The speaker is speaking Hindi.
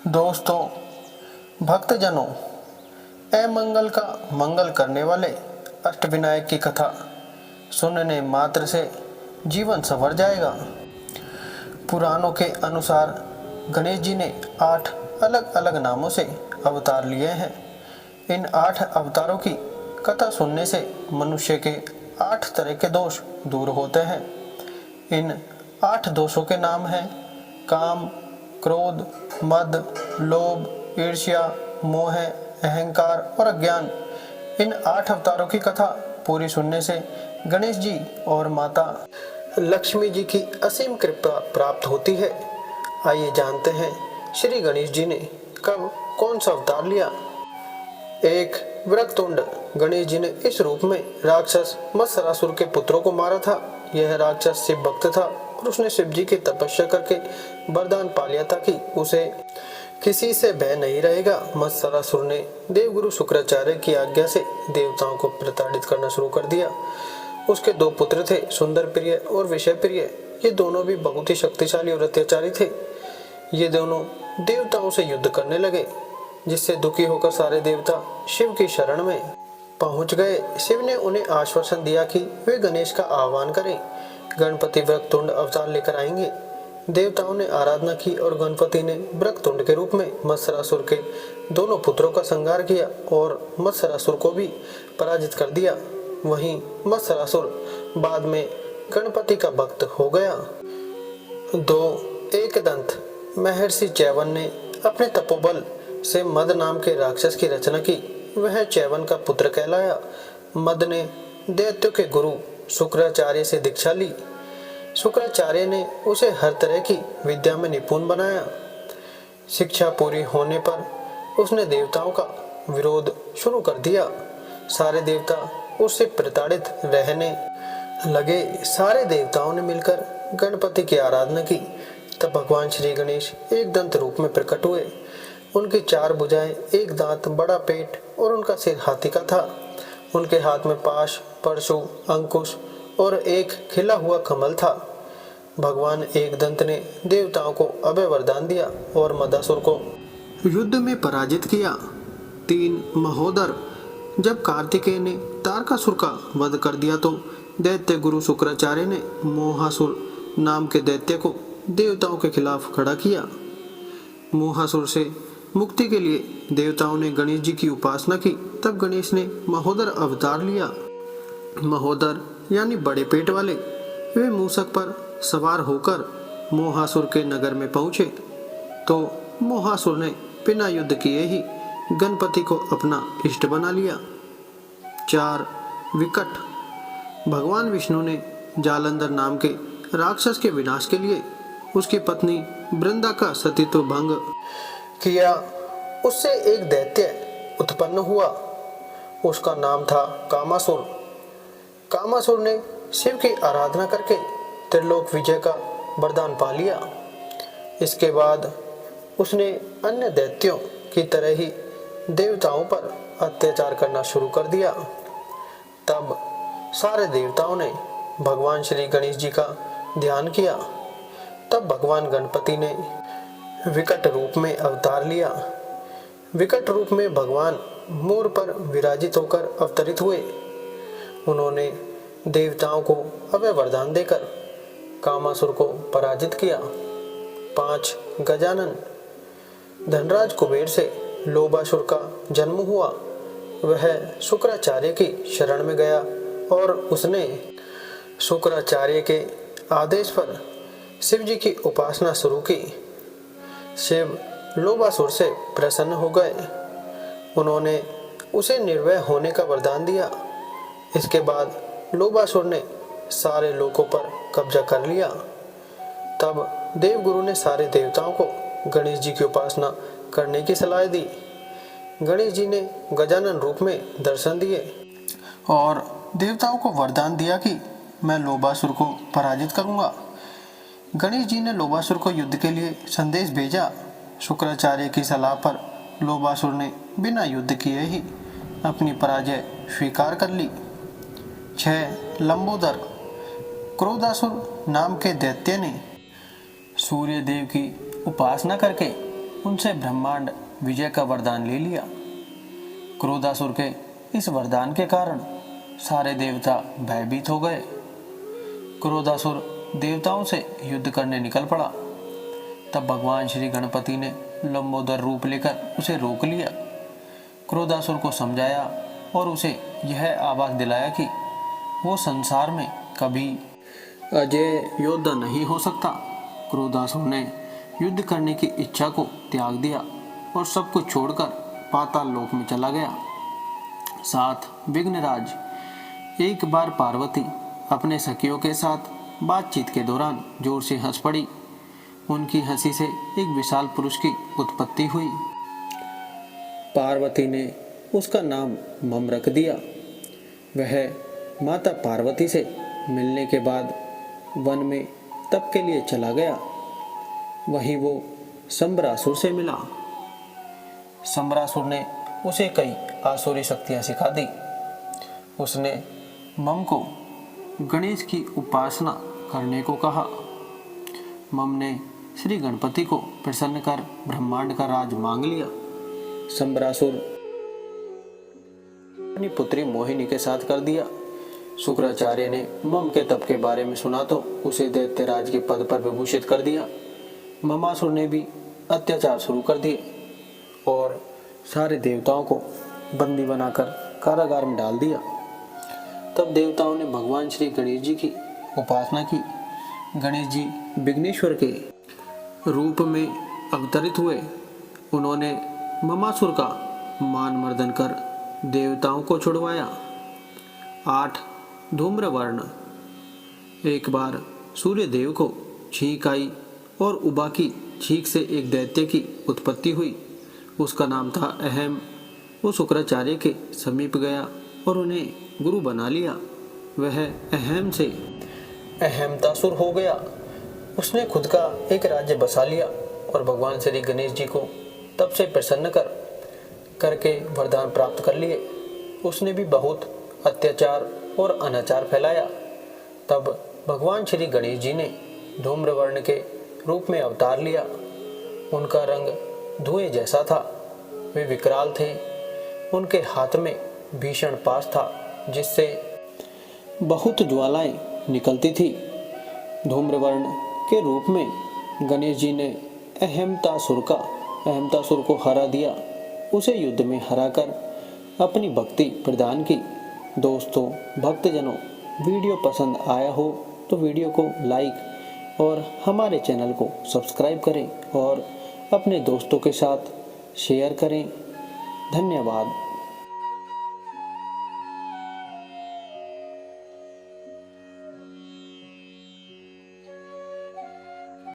दोस्तों, भक्तजनों, ए मंगल का मंगल करने वाले अष्टविनायक की कथा सुनने मात्र से जीवन संवर जाएगा। पुराणों के अनुसार गणेश जी ने 8 अलग अलग नामों से अवतार लिए हैं। इन 8 अवतारों की कथा सुनने से मनुष्य के 8 तरह के दोष दूर होते हैं। इन 8 दोषों के नाम हैं काम, क्रोध, मद, लोभ, ईर्ष्या, मोह, अहंकार और अज्ञान। इन 8 अवतारों की कथा पूरी सुनने से गणेश जी और माता लक्ष्मी जी की असीम कृपा प्राप्त होती है। आइए जानते हैं श्री गणेश जी ने कब कौन सा अवतार लिया। एक वक्रतुंड गणेश जी ने इस रूप में राक्षस मत्सरासुर के पुत्रों को मारा था। यह राक्षस शिव भक्त था और उसने शिव जी की तपस्या करके वरदान पा लिया था कि उसे किसी से भय नहीं रहेगा। मत्सरासुर ने देवगुरु शुक्राचार्य की आज्ञा से देवताओं को प्रताड़ित करना शुरू कर दिया। उसके 2 पुत्र थे, सुंदर प्रिय और विषय प्रिय। ये दोनों भी बहुत ही शक्तिशाली और अत्याचारी थे। ये दोनों देवताओं से युद्ध करने लगे, जिससे दुखी होकर सारे देवता शिव की शरण में पहुंच गए। शिव ने उन्हें आश्वासन दिया कि वे गणेश का आह्वान करें, गणपति वक्रतुंड अवतार लेकर आएंगे। देवताओं ने आराधना की और गणपति ने वक्रतुंड के रूप में मत्सरासुर के दोनों पुत्रों का संहार किया और मत्सरासुर को भी पराजित कर दिया। वहीं मत्सरासुर बाद में गणपति का भक्त हो गया। 2 एकदंत महर्षि च्यवन ने अपने तपोबल से मद नाम के राक्षस की रचना की। वह च्यवन का पुत्र कहलाया। मद ने दैत्यों के गुरु शुक्राचार्य से दीक्षा ली। शुक्राचार्य ने उसे हर तरह की विद्या में निपुण बनाया। शिक्षा पूरी होने पर उसने देवताओं का विरोध शुरू कर दिया। सारे देवता उससे प्रताड़ित रहने लगे। सारे देवताओं ने मिलकर गणपति की आराधना की। तब भगवान श्री गणेश एक दंत रूप में प्रकट हुए। उनकी 4 भुजाएं, 1 दांत, बड़ा पेट और उनका सिर हाथी का था। उनके हाथ में पाश, परशु, अंकुश और एक खिला हुआ कमल था। भगवान एकदंत ने देवताओं को अभय वरदान दिया और मदासुर को युद्ध में पराजित किया। 3 महोदर जब कार्तिकेय ने तारकासुर का वध कर दिया तो दैत्य गुरु शुक्राचार्य ने मोहासुर नाम के दैत्य को देवताओं के खिलाफ खड़ा किया। मोहासुर से मुक्ति के लिए देवताओं ने गणेश जी की उपासना की। तब गणेश ने महोदर अवतार लिया। महोदर यानी बड़े पेट वाले। वे मूषक पर सवार होकर मोहासुर के नगर में पहुंचे तो मोहासुर ने बिना युद्ध किए ही गणपति को अपना इष्ट बना लिया। 4 विकट भगवान विष्णु ने जालंधर नाम के राक्षस के विनाश के लिए उसकी पत्नी वृंदा का सतीत्व भंग किया। उससे एक दैत्य उत्पन्न हुआ। उसका नाम था कामासुर। कामासुर ने शिव की आराधना करके त्रिलोक विजय का वरदान पा लिया। इसके बाद उसने अन्य दैत्यों की तरह ही देवताओं पर अत्याचार करना शुरू कर दिया। तब सारे देवताओं ने भगवान श्री गणेश जी का ध्यान किया। तब भगवान गणपति ने विकट रूप में अवतार लिया। विकट रूप में भगवान मोर पर विराजित होकर अवतरित हुए। उन्होंने देवताओं को अभय वरदान देकर कामासुर को पराजित किया। 5 गजानन धनराज कुबेर से लोभासुर का जन्म हुआ। वह शुक्राचार्य की शरण में गया और उसने शुक्राचार्य के आदेश पर शिव जी की उपासना शुरू की। शिव लोभासुर से प्रसन्न हो गए। उन्होंने उसे निर्भय होने का वरदान दिया। इसके बाद लोभासुर ने सारे लोकों पर कब्जा कर लिया। तब देवगुरु ने सारे देवताओं को गणेश जी की उपासना करने की सलाह दी। गणेश जी ने गजानन रूप में दर्शन दिए और देवताओं को वरदान दिया कि मैं लोभासुर को पराजित करूंगा। गणेश जी ने लोभासुर को युद्ध के लिए संदेश भेजा। शुक्राचार्य की सलाह पर लोभासुर ने बिना युद्ध किए ही अपनी पराजय स्वीकार कर ली। 6 लंबोदर क्रोधासुर नाम के दैत्य ने सूर्य देव की उपासना करके उनसे ब्रह्मांड विजय का वरदान ले लिया। क्रोधासुर के इस वरदान के कारण सारे देवता भयभीत हो गए। क्रोधासुर देवताओं से युद्ध करने निकल पड़ा। तब भगवान श्री गणपति ने लंबोदर रूप लेकर उसे रोक लिया। क्रोधासुर को समझाया और उसे यह आभास दिलाया कि वो संसार में कभी अजय योद्धा नहीं हो सकता। क्रोधासुर ने युद्ध करने की इच्छा को त्याग दिया और सब कुछ छोड़कर पाताल लोक में चला गया। साथ विघ्नराज एक बार पार्वती अपने सखियों के साथ बातचीत के दौरान जोर से हंस पड़ी। उनकी हंसी से एक विशाल पुरुष की उत्पत्ति हुई। पार्वती ने उसका नाम मम रख दिया। वह माता पार्वती से मिलने के बाद वन में तप के लिए चला गया। वहीं वो संबरासुर से मिला। संबरासुर ने उसे कई आसुरी शक्तियां सिखा दी। उसने मम को गणेश की उपासना करने को कहा। मम ने श्री गणपति को प्रसन्न कर ब्रह्मांड का राज मांग लिया। संबरासुर अपनी पुत्री मोहिनी के साथ कर दिया। शुक्राचार्य ने मम के तप के बारे में सुना तो उसे दैत्यराज के पद पर विभूषित कर दिया। ममासुर ने भी अत्याचार शुरू कर दिए और सारे देवताओं को बंदी बनाकर कारागार में डाल दिया। तब देवताओं ने भगवान श्री गणेश जी की उपासना की। गणेश जी विघ्नेश्वर के रूप में अवतरित हुए। उन्होंने ममासुर का मान मर्दन कर देवताओं को छुड़वाया। 8 धूम्रवर्ण। एक बार सूर्य देव को छींक आई और उबा की छींक से एक दैत्य की उत्पत्ति हुई। उसका नाम था अहम। वो शुक्राचार्य के समीप गया और उन्हें गुरु बना लिया। वह अहम से अहमतासुर हो गया। उसने खुद का एक राज्य बसा लिया और भगवान श्री गणेश जी को तब से प्रसन्न करके वरदान प्राप्त कर लिए। उसने भी बहुत अत्याचार और अनाचार फैलाया। तब भगवान श्री गणेश जी ने धूम्रवर्ण के रूप में अवतार लिया। उनका रंग धुएं जैसा था। वे विकराल थे। उनके हाथ में भीषण पाश था जिससे बहुत ज्वालाएं निकलती थी। धूम्रवर्ण के रूप में गणेश जी ने अहमतासुर को हरा दिया। उसे युद्ध में हराकर अपनी भक्ति प्रदान की। दोस्तों, भक्तजनों, वीडियो पसंद आया हो तो वीडियो को लाइक और हमारे चैनल को सब्सक्राइब करें और अपने दोस्तों के साथ शेयर करें। धन्यवाद।